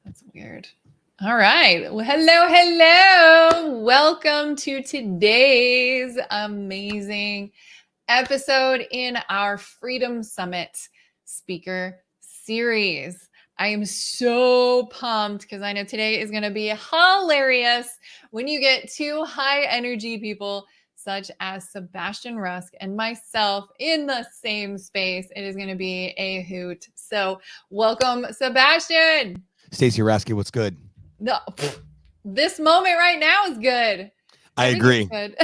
That's weird. All right. Well, hello. Welcome to today's amazing episode in our Freedom Summit speaker series. I am so pumped because I know today is going to be hilarious when you get two high energy people such as Sebastian Rusk and myself in the same space. It is going to be a hoot. So welcome, Sebastian. Stacey Rasky, what's good? No, this moment right now is good. I agree. Good.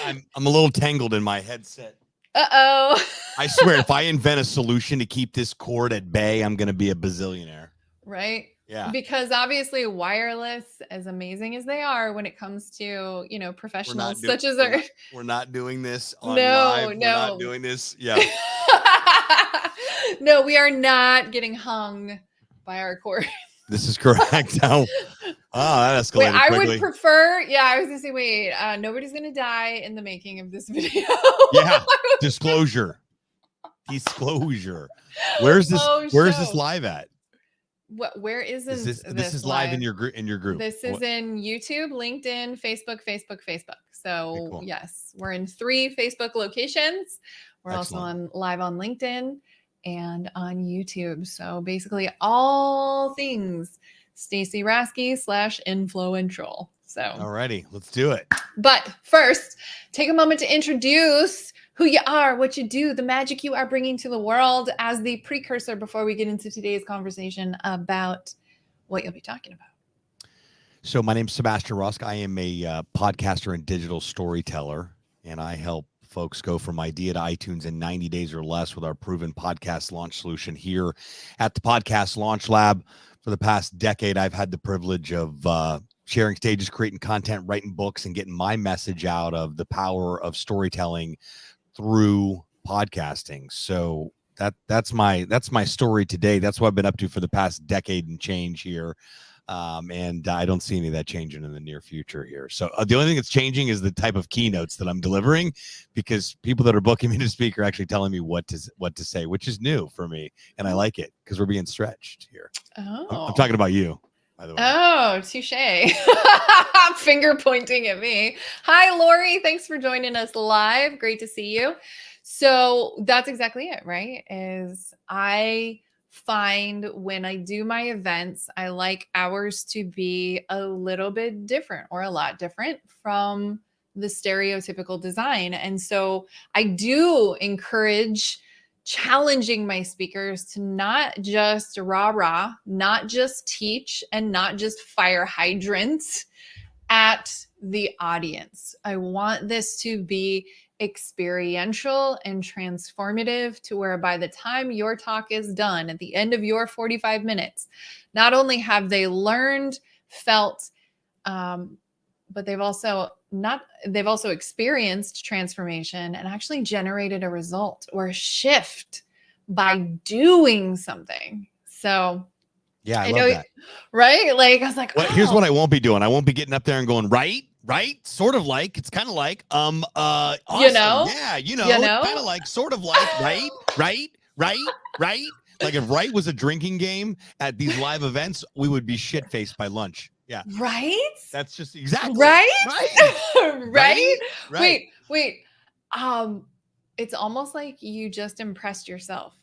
I'm a little tangled in my headset. Uh-oh. I swear, if I invent a solution to keep this cord at bay, I'm going to be a bazillionaire. Right? Yeah. Because obviously wireless, as amazing as they are when it comes to, professionals such as our... We're not doing this on live. We're not doing this. Yeah. No, we are not getting hung by our cord. This is correct. Oh, that escalated quickly. I would prefer, I was going to say, nobody's going to die in the making of this video. Yeah. Disclosure. Where's this live at? Where is this? This is live in your group. This is in YouTube, LinkedIn, Facebook. So cool. Yes, we're in 3 Facebook locations. We're Excellent. also live on LinkedIn and on YouTube. So basically all things Stacey Rasky / InFLOWential. So alrighty, let's do it. But first, take a moment to introduce who you are, what you do, the magic you are bringing to the world as the precursor before we get into today's conversation about what you'll be talking about. So my name's Sebastian Rusk. I am a podcaster and digital storyteller, and I help folks go from idea to iTunes in 90 days or less with our proven podcast launch solution here at the Podcast Launch Lab. For the past decade, I've had the privilege of sharing stages, creating content, writing books, and getting my message out of the power of storytelling through podcasting. So that's my story today. That's what I've been up to for the past decade and change here. And I don't see any of that changing in the near future here. So the only thing that's changing is the type of keynotes that I'm delivering, because people that are booking me to speak are actually telling me what to say, which is new for me. And I like it because we're being stretched here. Oh. I'm talking about you, by the way. Oh, touche. Finger pointing at me. Hi, Lori. Thanks for joining us live. Great to see you. So that's exactly it, right? Is I find when I do my events, I like ours to be a little bit different or a lot different from the stereotypical design. And so I do encourage challenging my speakers to not just rah-rah, not just teach, and not just fire hydrants at the audience. I want this to be experiential and transformative to where by the time your talk is done, at the end of your 45 minutes, not only have they learned, felt, but they've also experienced transformation and actually generated a result or a shift by doing something. So yeah, I love that. Right? Like I was like, here's what I won't be doing. I won't be getting up there and going, right? Sort of like, it's kind of like, awesome. Yeah, kind of like, sort of like, right. Like if right was a drinking game at these live events, we would be shit-faced by lunch. Yeah. Right? That's just exactly right. Right. Wait. It's almost like you just impressed yourself.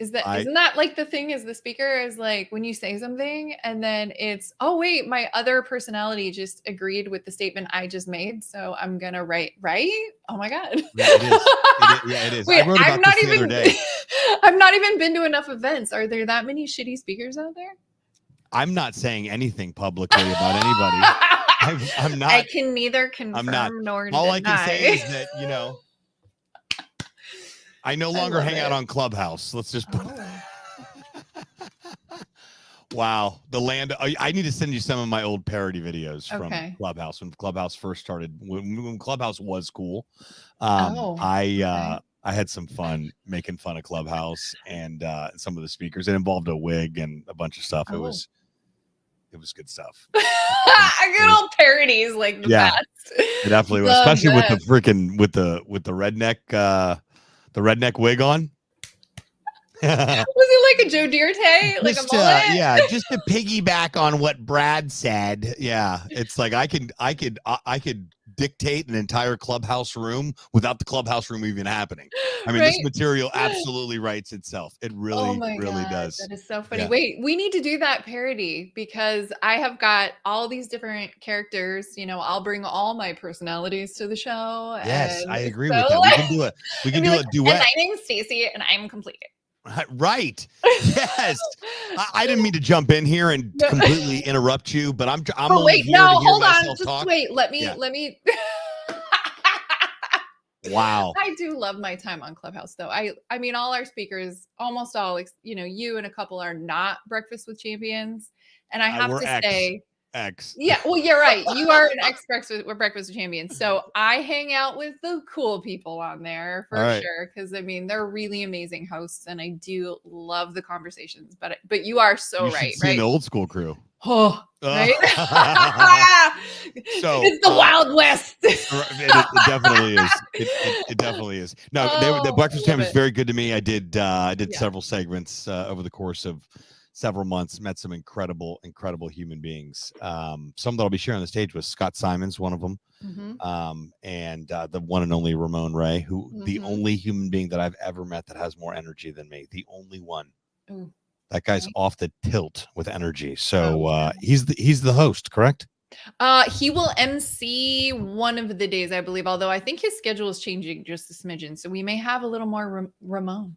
Isn't that like the thing is the speaker is like when you say something and then it's, oh wait, my other personality just agreed with the statement I just made. So I'm going to write, right? Oh my God. Yeah, it is. Wait, I wrote about this the other day. I've not even been to enough events. Are there that many shitty speakers out there? I'm not saying anything publicly about anybody. I'm not. I can neither confirm nor deny. All I can say is that, I no longer hang out on Clubhouse. Let's just put Wow. The land. I need to send you some of my old parody videos from Clubhouse when Clubhouse first started, when Clubhouse was cool. I had some fun making fun of Clubhouse and some of the speakers. It involved a wig and a bunch of stuff. It was good stuff. Good old parodies like the best. It definitely was, especially with the freaking with the redneck wig on. it like a Joe Dierte, like a mullet? Just to piggyback on what Brad said. Yeah, it's like I could dictate an entire clubhouse room without the clubhouse room even happening. I mean, this Right? material absolutely writes itself. It Oh really, my really God, does. that is so funny. Yeah. Wait, we need to do that parody because I have got all these different characters. I'll bring all my personalities to the show. Yes, I And agree so with that. We can do it. We I'd can be do like, a and duet. my name's Stacy and I'm complete. Right. Yes. I didn't mean to jump in here and No. completely interrupt you, but I'm Oh only wait, here no, to hear hold on. myself Just talk. wait. Let Yeah. me. Wow. I do love my time on Clubhouse though. I mean, all our speakers, almost all, you and a couple are not Breakfast with Champions. And I have We're to say, X. yeah, well, you're right. You are an ex-Breakfast with Champions. So I hang out with the cool people on there for sure. Because I mean, they're really amazing hosts, and I do love the conversations. But you are so You right, should see right? the old school crew. Oh, right. So it's the Wild West. it definitely is. It definitely is. No, the Breakfast Champions is very good to me. I did several segments over the course of several months. Met some incredible human beings. Some that I'll be sharing on the stage with Scott Simons, one of them, and the one and only Ramon Ray, who the only human being that I've ever met that has more energy than me. The only one. Ooh. That guy's off the tilt with energy. So he's the host, correct? He will MC one of the days, I believe, although I think his schedule is changing just a smidgen. So we may have a little more Ramon.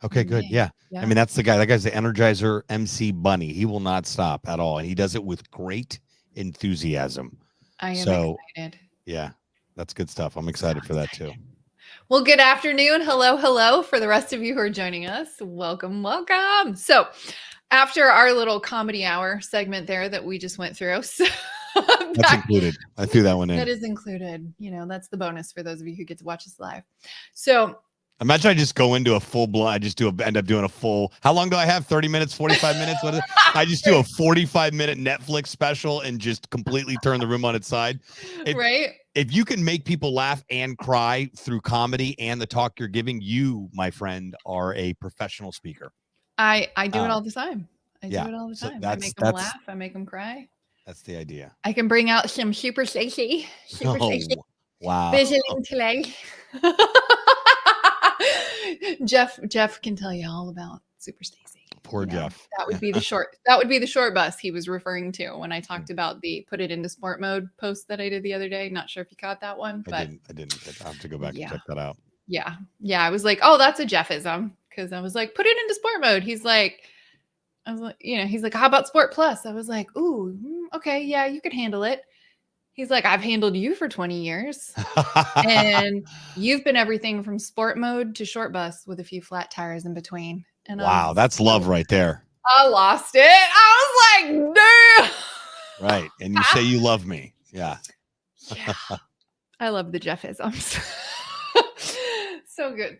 Okay, good. Yeah. I mean, that's the guy. That guy's the Energizer MC bunny. He will not stop at all. And he does it with great enthusiasm. I am excited. Yeah, that's good stuff. I'm excited for that too. Well, good afternoon. Hello. For the rest of you who are joining us, welcome. So after our little comedy hour segment there that we just went through. So that's included. I threw that one in. That is included. That's the bonus for those of you who get to watch us live. So imagine I just go into a full blown. I just end up doing a full. How long do I have? 30 minutes, 45 minutes? What is it? I just do a 45-minute Netflix special and just completely turn the room on its side. Right. If you can make people laugh and cry through comedy and the talk you're giving, you, my friend, are a professional speaker. I do it all the time. I do it all the time. I make them laugh. I make them cry. That's the idea. I can bring out some super sexy wow. visualing today. Jeff can tell you all about Super Stacy. Poor Jeff. That would be the short bus he was referring to when I talked about the put it into sport mode post that I did the other day. Not sure if you caught that one, but I didn't. I have to go back and check that out. Yeah. I was like, oh, that's a Jeffism, because I was like, put it into sport mode. He's like, how about Sport Plus? I was like, ooh, okay, yeah, you could handle it. He's like, I've handled you for 20 years. And you've been everything from sport mode to short bus with a few flat tires in between. And wow, that's love right there. I lost it. I was like, damn. Right. And you say you love me. Yeah. Yeah. I love the Jeffisms. So good.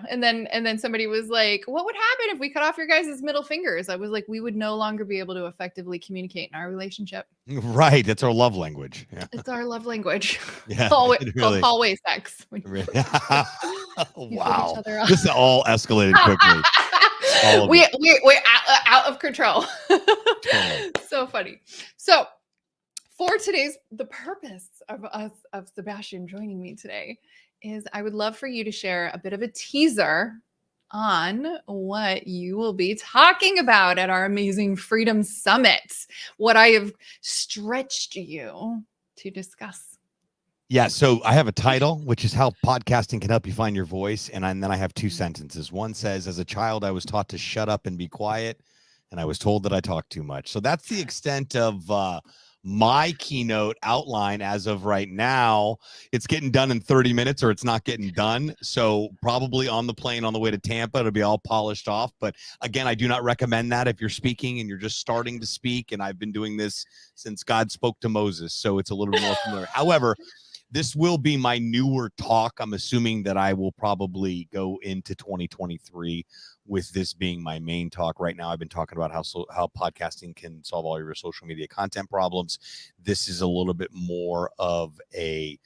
And then somebody was like, what would happen if we cut off your guys' middle fingers? I was like, we would no longer be able to effectively communicate in our relationship. Right. It's our love language. Yeah. It's our love language. Yeah. Hallway sex. Wow. This all escalated quickly. We're out of control. So funny. So for the purpose of Sebastian joining me today is I would love for you to share a bit of a teaser on what you will be talking about at our amazing Freedom Summit, what I have stretched you to discuss. Yeah, so I have a title, which is how podcasting can help you find your voice. And then I have two sentences. One says, as a child, I was taught to shut up and be quiet, and I was told that I talk too much. So that's the extent of my keynote outline as of right now. It's getting done in 30 minutes or it's not getting done. So probably on the plane on the way to Tampa, it'll be all polished off. But again, I do not recommend that if you're speaking and you're just starting to speak. And I've been doing this since God spoke to Moses. So it's a little more familiar. However, this will be my newer talk. I'm assuming that I will probably go into 2023 with this being my main talk. Right now, I've been talking about how podcasting can solve all your social media content problems. This is a little bit more of a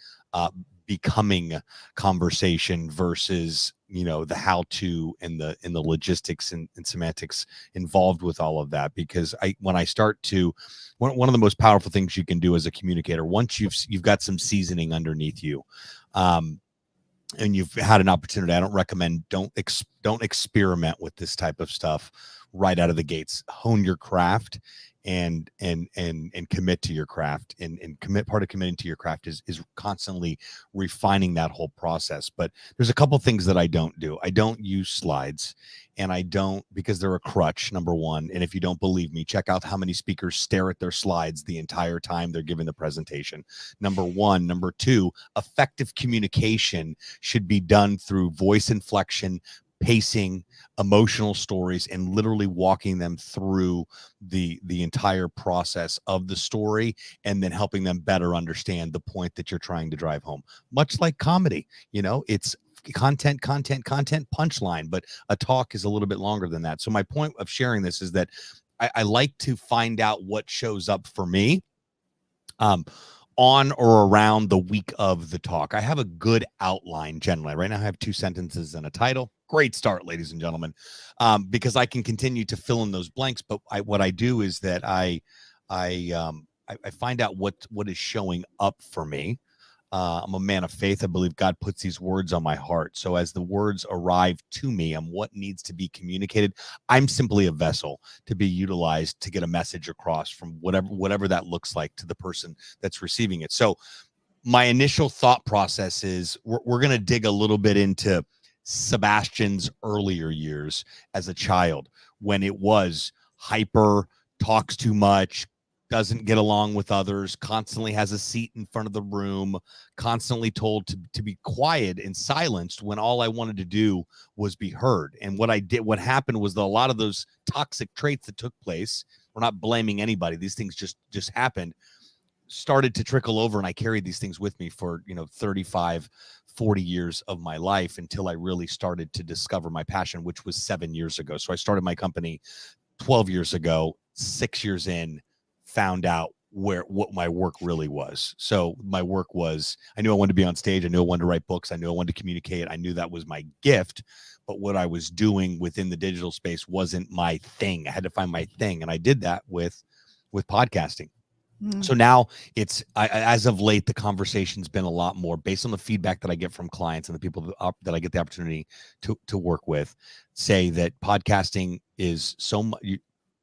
becoming conversation versus the how to and the logistics and semantics involved with all of that, because when I start to one of the most powerful things you can do as a communicator, once you've got some seasoning underneath you, and you've had an opportunity, I don't recommend don't experiment with this type of stuff right out of the gates. Hone your craft and commit to your craft, and part of committing to your craft is constantly refining that whole process. But there's a couple things that I don't do. I don't use slides, and I don't, because they're a crutch, number one. And if you don't believe me, check out how many speakers stare at their slides the entire time they're giving the presentation. Number one. Number two, effective communication should be done through voice inflection, pacing, emotional stories, and literally walking them through the entire process of the story, and then helping them better understand the point that you're trying to drive home. Much like comedy, it's content, punchline, but a talk is a little bit longer than that. So my point of sharing this is that I like to find out what shows up for me on or around the week of the talk. I have a good outline generally. Right now I have 2 sentences and a title. Great start, ladies and gentlemen, because I can continue to fill in those blanks. But what I do is that I find out what is showing up for me. I'm a man of faith. I believe God puts these words on my heart. So as the words arrive to me and what needs to be communicated, I'm simply a vessel to be utilized to get a message across from whatever that looks like to the person that's receiving it. So my initial thought process is we're going to dig a little bit into Sebastian's earlier years as a child, when it was hyper, talks too much, doesn't get along with others, constantly has a seat in front of the room, constantly told to be quiet and silenced when all I wanted to do was be heard. And what happened was that a lot of those toxic traits that took place, we're not blaming anybody, these things just happened, started to trickle over, and I carried these things with me for 35, 40 years of my life, until I really started to discover my passion, which was 7 years ago. So I started my company 12 years ago. 6 years in, found out what my work really was. So my work was, I knew I wanted to be on stage. I knew I wanted to write books. I knew I wanted to communicate. I knew that was my gift, but what I was doing within the digital space wasn't my thing. I had to find my thing. And I did that with podcasting. So now as of late, the conversation's been a lot more based on the feedback that I get from clients and the people that I get the opportunity to work with, say that podcasting is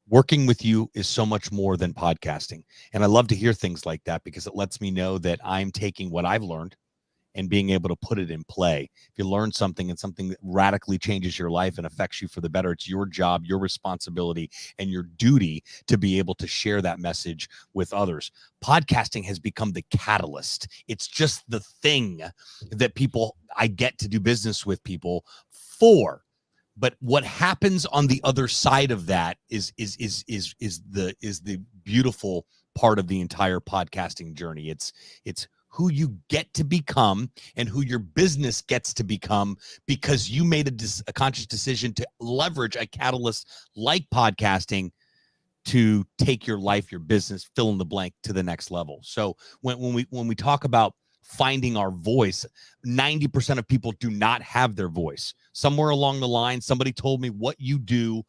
working with you is so much more than podcasting. And I love to hear things like that, because it lets me know that I'm taking what I've learned and being able to put it in play. If you learn something and something that radically changes your life and affects you for the better, it's your job, your responsibility, and your duty to be able to share that message with others. Podcasting has become the catalyst. It's just the thing that I get to do business with people for. But what happens on the other side of that is the beautiful part of the entire podcasting journey. It's who you get to become and who your business gets to become, because you made a conscious decision to leverage a catalyst like podcasting to take your life, your business, fill in the blank, to the next level. So when we talk about finding our voice, 90% of people do not have their voice. Somewhere along the line, somebody told me, what you do,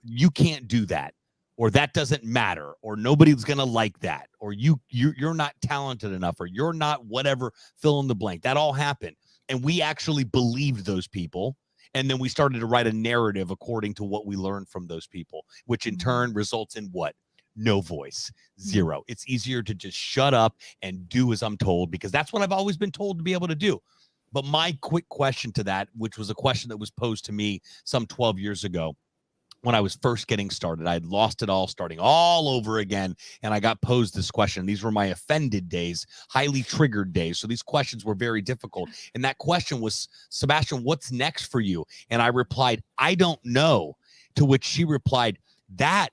you can't do that, or that doesn't matter, or nobody's going to like that, or you're not talented enough, or you're not whatever, fill in the blank. That all happened. And we actually believed those people. And then we started to write a narrative according to what we learned from those people, which in turn results in what? No voice, zero. It's easier to just shut up and do as I'm told, because that's what I've always been told to be able to do. But my quick question to that, which was a question that was posed to me some 12 years ago, when I was first getting started, I had lost it all, starting all over again. And I got posed this question. These were my offended days, highly triggered days. So these questions were very difficult. And that question was, Sebastian, what's next for you? And I replied, I don't know. To which she replied, that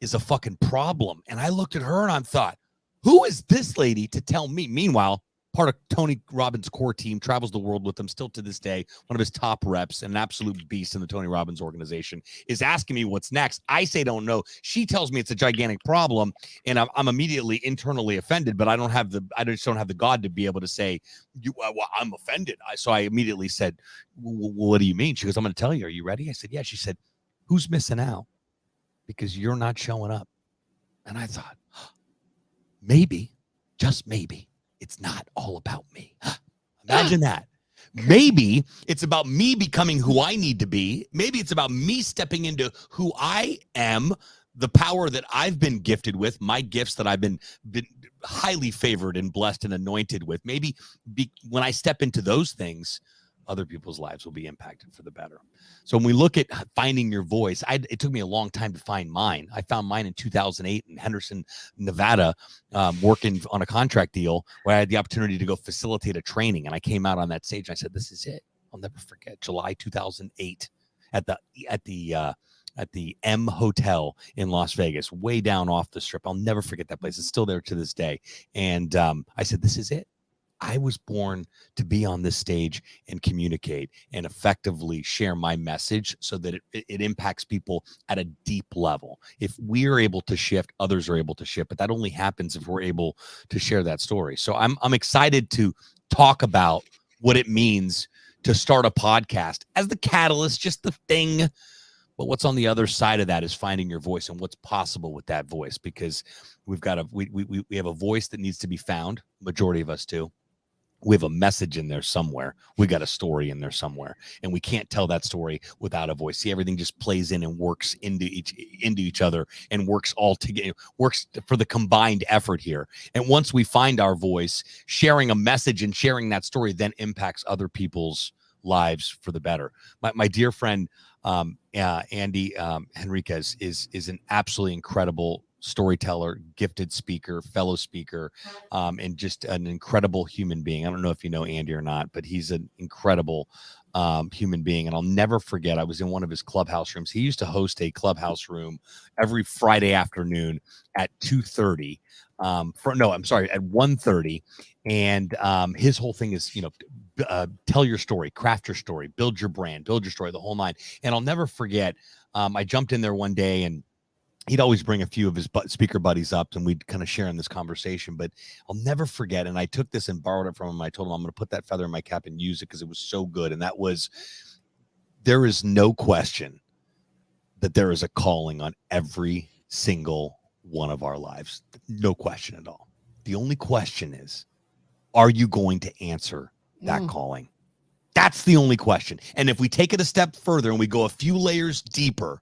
is a fucking problem. And I looked at her and I thought, who is this lady to tell me? Meanwhile, part of Tony Robbins' core team, travels the world with him still to this day, one of his top reps, an absolute beast in the Tony Robbins organization, is asking me what's next. I say don't know. She tells me it's a gigantic problem, and I'm immediately internally offended, but I just don't have the God to be able to say, I'm offended. So I immediately said, what do you mean? She goes, I'm going to tell you. Are you ready? I said, yeah. She said, who's missing out? Because you're not showing up. And I thought, maybe, just maybe, it's not all about me. Imagine that. Maybe it's about me becoming who I need to be. Maybe it's about me stepping into who I am, the power that I've been gifted with, my gifts that I've been highly favored and blessed and anointed with. Maybe when I step into those things, other people's lives will be impacted for the better. So when we look at finding your voice, it took me a long time to find mine. I found mine in 2008 in Henderson, Nevada, working on a contract deal where I had the opportunity to go facilitate a training. And I came out on that stage and I said, this is it. I'll never forget July 2008 at the M Hotel in Las Vegas, way down off the strip. I'll never forget that place. It's still there to this day. And I said, this is it. I was born to be on this stage and communicate and effectively share my message so that it impacts people at a deep level. If we are able to shift, others are able to shift, but that only happens if we're able to share that story. So I'm excited to talk about what it means to start a podcast as the catalyst, just the thing. But what's on the other side of that is finding your voice and what's possible with that voice, because we have a voice that needs to be found. Majority of us do. We have a message in there somewhere. We got a story in there somewhere, and we can't tell that story without a voice. See, everything just plays in and works into each other and works all together, works for the combined effort here. And once we find our voice, sharing a message and sharing that story then impacts other people's lives for the better. My dear friend, Andy Henriquez is an absolutely incredible storyteller, gifted speaker, fellow speaker, and just an incredible human being. I don't know if you know Andy or not, but he's an incredible human being. And I'll never forget, I was in one of his clubhouse rooms. He used to host a clubhouse room every Friday afternoon at 2:30. At 1:30. And his whole thing is, tell your story, craft your story, build your brand, build your story, the whole nine. And I'll never forget, I jumped in there one day, and he'd always bring a few of his speaker buddies up, and we'd kind of share in this conversation. But I'll never forget, and I took this and borrowed it from him. I told him I'm going to put that feather in my cap and use it because it was so good. And that was, there is no question that there is a calling on every single one of our lives. No question at all. The only question is, are you going to answer that calling? That's the only question. And if we take it a step further and we go a few layers deeper,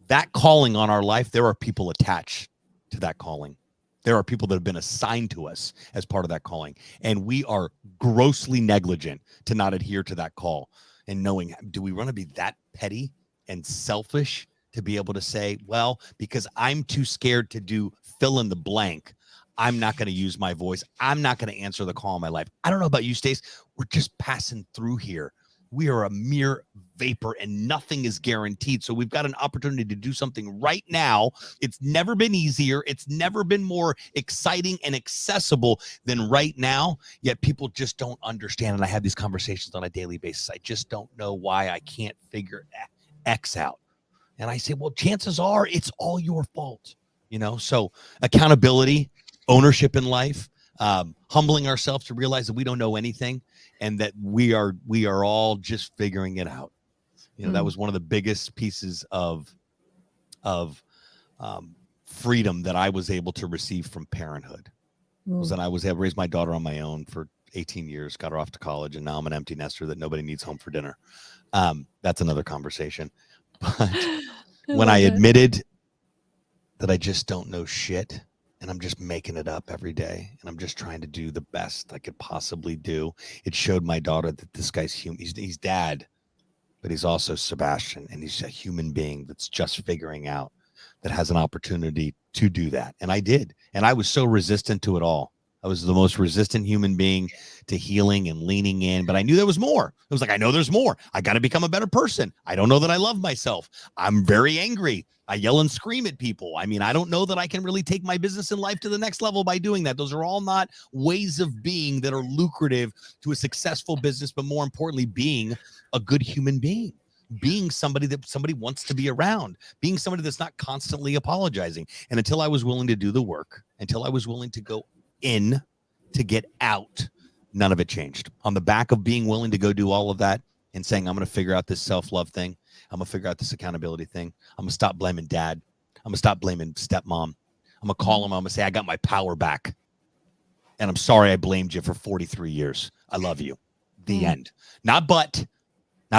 that calling on our life, there are people attached to that calling. There are people that have been assigned to us as part of that calling. And we are grossly negligent to not adhere to that call. And knowing, do we want to be that petty and selfish to be able to say, well, because I'm too scared to do fill in the blank, I'm not going to use my voice. I'm not going to answer the call in my life. I don't know about you, Stace. We're just passing through here. We are a mere vapor and nothing is guaranteed. So we've got an opportunity to do something right now. It's never been easier. It's never been more exciting and accessible than right now. Yet people just don't understand. And I have these conversations on a daily basis. I just don't know why I can't figure X out. And I say, well, chances are it's all your fault. So accountability, ownership in life, humbling ourselves to realize that we don't know anything and that we are all just figuring it out. That was one of the biggest pieces of freedom that I was able to receive from parenthood. Was that I was able to raise my daughter on my own for 18 years, got her off to college, and now I'm an empty nester that nobody needs home for dinner. That's another conversation. But when I admitted that I just don't know shit, and I'm just making it up every day, and I'm just trying to do the best I could possibly do, it showed my daughter that this guy's human. He's dad, but he's also Sebastian, and he's a human being that's just figuring out, that has an opportunity to do that. And I did. And I was so resistant to it all. I was the most resistant human being to healing and leaning in, but I knew there was more. It was like, I know there's more. I got to become a better person. I don't know that I love myself. I'm very angry. I yell and scream at people. I mean, I don't know that I can really take my business and life to the next level by doing that. Those are all not ways of being that are lucrative to a successful business, but more importantly, being a good human being. Being somebody that somebody wants to be around, being somebody that's not constantly apologizing. And until I was willing to do the work, until I was willing to go in to get out, none of it changed. On the back of being willing to go do all of that and saying, I'm going to figure out this self-love thing. I'm going to figure out this accountability thing. I'm going to stop blaming dad. I'm going to stop blaming stepmom. I'm going to call him. I'm going to say, I got my power back. And I'm sorry I blamed you for 43 years. I love you. The end. Not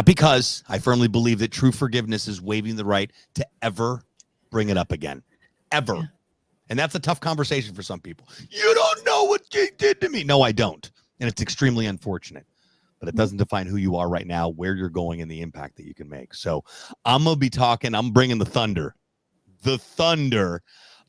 because. I firmly believe that true forgiveness is waiving the right to ever bring it up again. Ever. Yeah. And that's a tough conversation for some people. You don't know what Jake did to me. No, I don't. And it's extremely unfortunate. But it doesn't define who you are right now, where you're going, and the impact that you can make. So I'm going to be talking. I'm bringing the thunder. The thunder.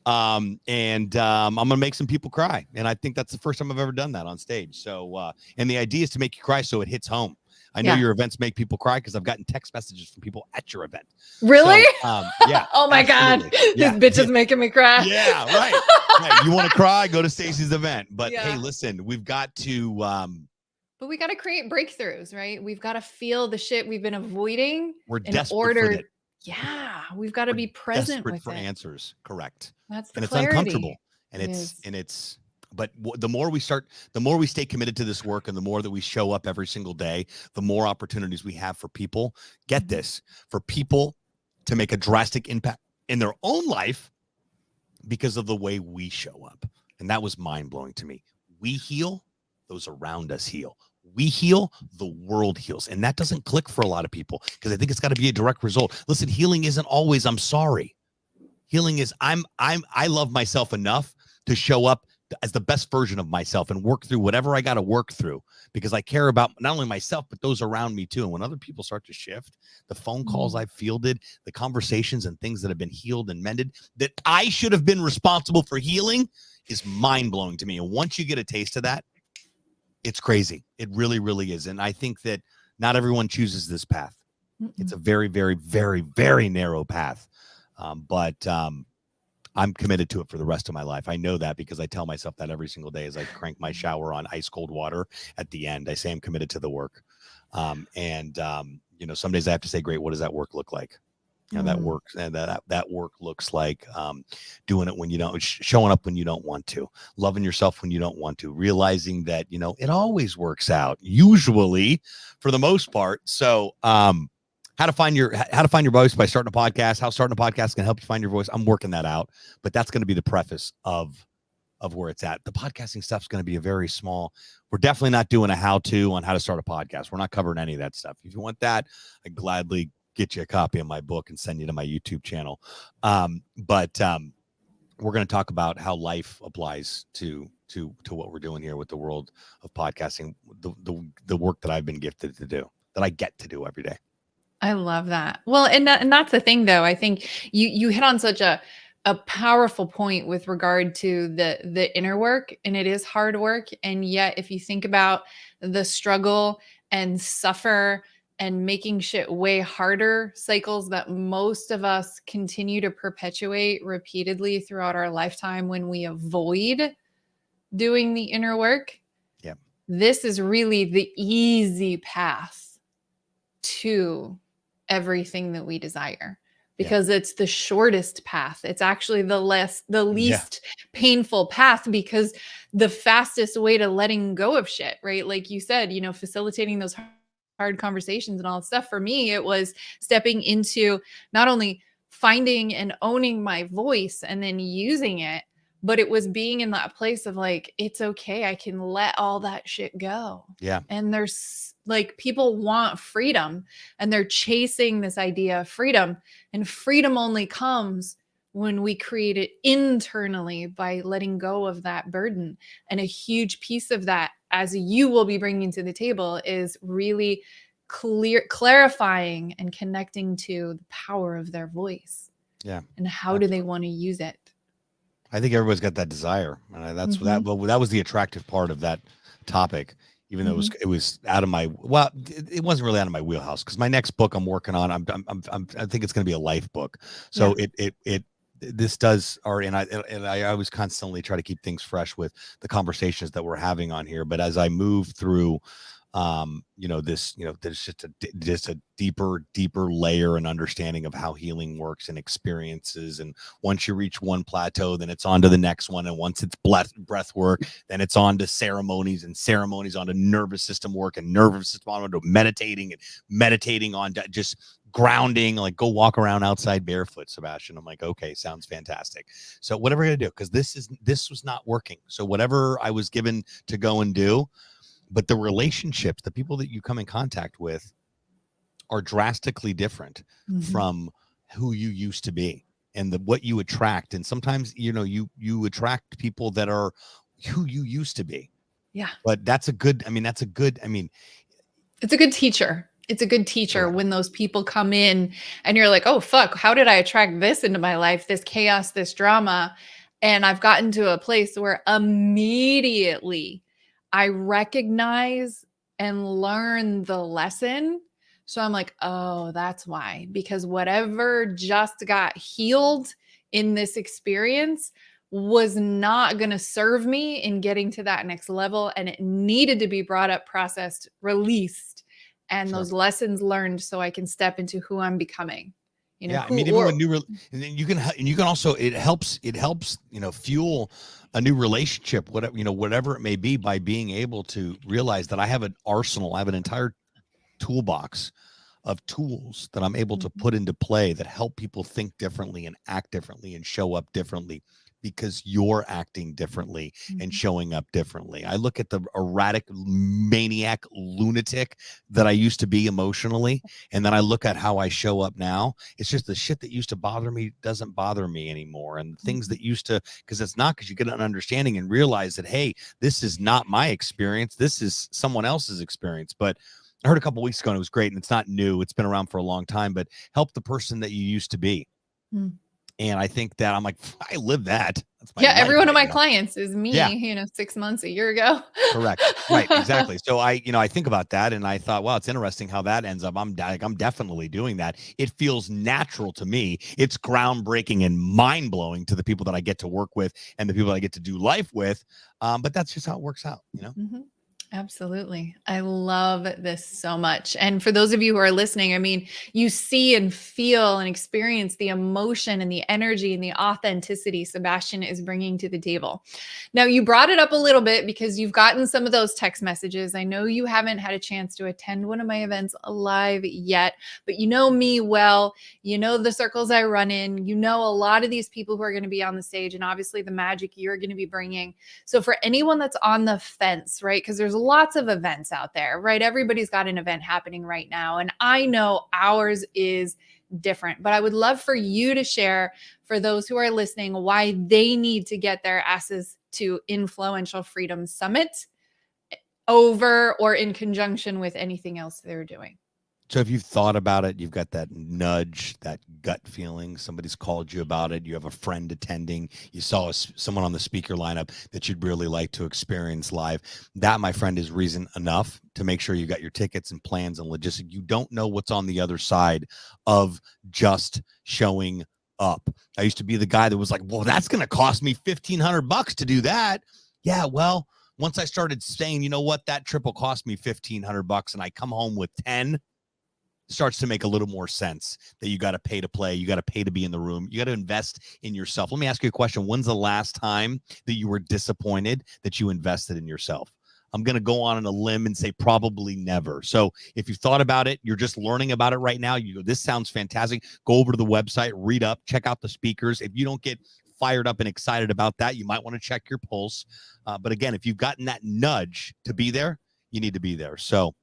I'm going to make some people cry. And I think that's the first time I've ever done that on stage. So, and the idea is to make you cry so it hits home. I know your events make people cry because I've gotten text messages from people at your event. Really? So, yeah. Oh my God. Yeah. This bitch is making me cry. Yeah, right. Right. You want to cry? Go to Stacey's event. But hey, listen, we've got to. But we got to create breakthroughs, right? We've got to feel the shit we've been avoiding. We're desperate for it. Yeah, we've got to be present with for answers. Correct. That's the and clarity. It's uncomfortable. And but the more we stay committed to this work and the more that we show up every single day, the more opportunities we have for people, get this, for people to make a drastic impact in their own life because of the way we show up. And that was mind-blowing to me. We heal, those around us heal. We heal, the world heals. And that doesn't click for a lot of people because I think it's got to be a direct result. Listen, healing isn't always I'm sorry. Healing is I love myself enough to show up as the best version of myself and work through whatever I got to work through because I care about not only myself, but those around me too. And when other people start to shift, the phone calls I've fielded, the conversations and things that have been healed and mended that I should have been responsible for healing is mind blowing to me. And once you get a taste of that, it's crazy. It really, really is. And I think that not everyone chooses this path. It's a very, very, very, very narrow path. But I'm committed to it for the rest of my life. I know that because I tell myself that every single day as I crank my shower on ice cold water at the end. I say I'm committed to the work. Some days I have to say, great, what does that work look like? And that work and that work looks like doing it when you don't, showing up when you don't want to, loving yourself when you don't want to, realizing that, it always works out, usually for the most part. So how to find your voice by starting a podcast, how starting a podcast can help you find your voice. I'm working that out, but that's going to be the preface of where it's at. The podcasting stuff's going to be we're definitely not doing a how-to on how to start a podcast. We're not covering any of that stuff. If you want that, I'd gladly get you a copy of my book and send you to my YouTube channel. But we're going to talk about how life applies to what we're doing here with the world of podcasting, the work that I've been gifted to do, that I get to do every day. I love that. Well, and that's the thing, though. I think you hit on such a powerful point with regard to the inner work, and it is hard work. And yet, if you think about the struggle and suffer and making shit way harder cycles that most of us continue to perpetuate repeatedly throughout our lifetime when we avoid doing the inner work. Yeah. This is really the easy path to everything that we desire because it's the shortest path. It's actually the least painful path because the fastest way to letting go of shit, right? Like you said, facilitating those hard conversations and all that stuff. For me, it was stepping into not only finding and owning my voice and then using it, but it was being in that place of like, it's okay. I can let all that shit go. Yeah. And there's like, people want freedom and they're chasing this idea of freedom, and freedom only comes when we create it internally by letting go of that burden. And a huge piece of that, as you will be bringing to the table, is really clarifying and connecting to the power of their voice. Yeah. And how do they want to use it? I think everybody's got that desire, and that's that. Well, that was the attractive part of that topic, even though it was out of my it wasn't really out of my wheelhouse because my next book I'm working on, I think it's going to be a life book. So this does and I always constantly try to keep things fresh with the conversations that we're having on here. But as I move through there's just a deeper layer and understanding of how healing works and experiences. And once you reach one plateau, then it's on to the next one. And once it's breath work, then it's on to ceremonies, and ceremonies on to nervous system work, and nervous system on to meditating on just grounding. Like, go walk around outside barefoot, Sebastian. I'm like, okay, sounds fantastic. So whatever we're gonna do, because this was not working. So whatever I was given to go and do, but the relationships, the people that you come in contact with are drastically different from who you used to be and what you attract. And sometimes, you attract people that are who you used to be. Yeah. But it's a good teacher. It's a good teacher when those people come in and you're like, oh, fuck, how did I attract this into my life? This chaos, this drama. And I've gotten to a place where immediately I recognize and learn the lesson. So I'm like, oh, that's why. Because whatever just got healed in this experience was not going to serve me in getting to that next level. And it needed to be brought up, processed, released, and those lessons learned so I can step into who I'm becoming. Even when you can also, it helps, fuel a new relationship, whatever it may be, by being able to realize that I have an arsenal, I have an entire toolbox of tools that I'm able to put into play that help people think differently and act differently and show up differently, because you're acting differently and showing up differently. I look at the erratic, maniac, lunatic that I used to be emotionally, and then I look at how I show up now. It's just the shit that used to bother me doesn't bother me anymore. And things that used to, because you get an understanding and realize that, hey, this is not my experience. This is someone else's experience. But I heard a couple of weeks ago, and it was great, and it's not new. It's been around for a long time, but help the person that you used to be. And I think that I'm like, I live that. That's my life every one of my now. clients is me, 6 months, a year ago. Correct. Right. Exactly. So I think about that, and I thought, wow, it's interesting how that ends up. I'm definitely doing that. It feels natural to me. It's groundbreaking and mind blowing to the people that I get to work with and the people that I get to do life with. But that's just how it works out, Absolutely. I love this so much. And for those of you who are listening, I mean, you see and feel and experience the emotion and the energy and the authenticity Sebastian is bringing to the table. Now, you brought it up a little bit because you've gotten some of those text messages. I know you haven't had a chance to attend one of my events live yet, but you know me well. You know the circles I run in. You know a lot of these people who are going to be on the stage, and obviously the magic you're going to be bringing. So for anyone that's on the fence, right, because there's lots of events out there, right? Everybody's got an event happening right now. And I know ours is different, but I would love for you to share, for those who are listening, why they need to get their asses to InFLOWential FREEDOM Summit over or in conjunction with anything else they're doing. So if you've thought about it, you've got that nudge, that gut feeling, somebody's called you about it, you have a friend attending, you saw someone on the speaker lineup that you'd really like to experience live, that, my friend, is reason enough to make sure you got your tickets and plans and logistics. You don't know what's on the other side of just showing up. I used to be the guy that was like, well, that's going to cost me $1,500 to do that. Yeah, well, once I started saying, you know what, that trip will cost me $1,500 and I come home with 10, starts to make a little more sense that you got to pay to play. You got to pay to be in the room. You got to invest in yourself. Let me ask you a question. When's the last time that you were disappointed that you invested in yourself? I'm going to go on a limb and say probably never. So if you've thought about it, you're just learning about it right now. You go, this sounds fantastic. Go over to the website, read up, check out the speakers. If you don't get fired up and excited about that, you might want to check your pulse. But again, if you've gotten that nudge to be there, you need to be there. So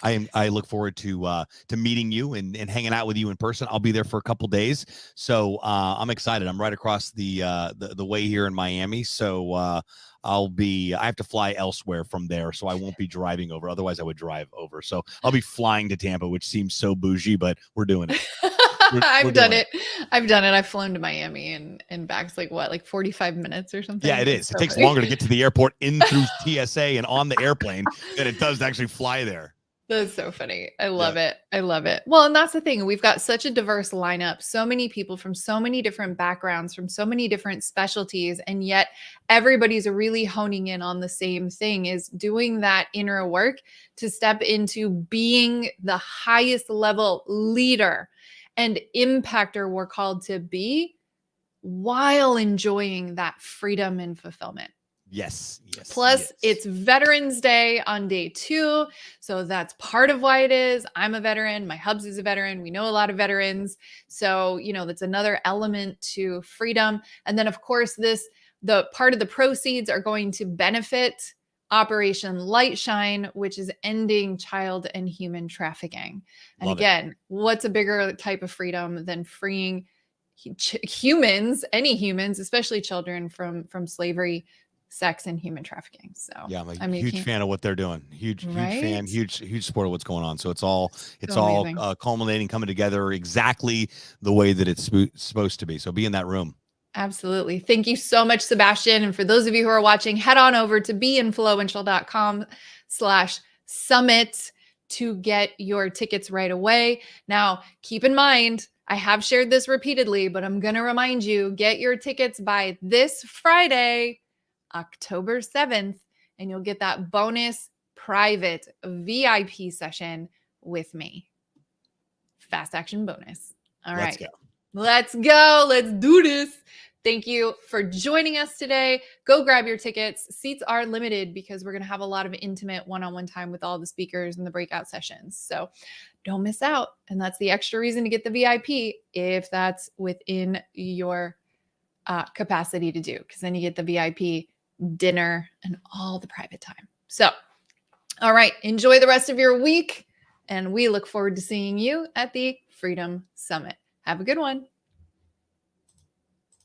I look forward to meeting you and hanging out with you in person. I'll be there for a couple days, so I'm excited. I'm right across the way here in Miami, so I have to fly elsewhere from there, so I won't be driving over. Otherwise, I would drive over. So I'll be flying to Tampa, which seems so bougie, but we're doing it. I've done doing it. I've done it. I've flown to Miami and back. It's like what, like 45 minutes or something? Yeah, it It's is. It so takes funny. longer to get to the airport in through TSA and on the airplane than it does to actually fly there. That's so funny. I Yeah. love it. I love it. Well, and that's the thing. We've got such a diverse lineup, so many people from so many different backgrounds, from so many different specialties, and yet everybody's really honing in on the same thing, is doing that inner work to step into being the highest level leader and impactor we're called to be while enjoying that freedom and fulfillment. Yes. Plus, it's Veterans Day on day 2. So that's part of why it is. I'm a veteran. My hubs is a veteran. We know a lot of veterans. So, that's another element to freedom. And then, of course, the part of the proceeds are going to benefit Operation Lightshine, which is ending child and human trafficking. And Love it. again, what's a bigger type of freedom than freeing humans, any humans, especially children, from slavery, sex, and human trafficking? So yeah, I'm a huge fan of what they're doing. Huge fan, huge support of what's going on. So it's all culminating, coming together exactly the way that it's supposed to be. So be in that room. Absolutely. Thank you so much, Sebastian. And for those of you who are watching, head on over to beinfluential.com/summit to get your tickets right away. Now, keep in mind, I have shared this repeatedly, but I'm going to remind you, get your tickets by this Friday, October 7th, and you'll get that bonus private VIP session with me. Fast action bonus. All right. Let's go. Let's do this. Thank you for joining us today. Go grab your tickets. Seats are limited because we're going to have a lot of intimate one-on-one time with all the speakers in the breakout sessions. So don't miss out. And that's the extra reason to get the VIP if that's within your capacity to do, because then you get the VIP dinner and all the private time. So, all right, enjoy the rest of your week. And we look forward to seeing you at the Freedom Summit. Have a good one.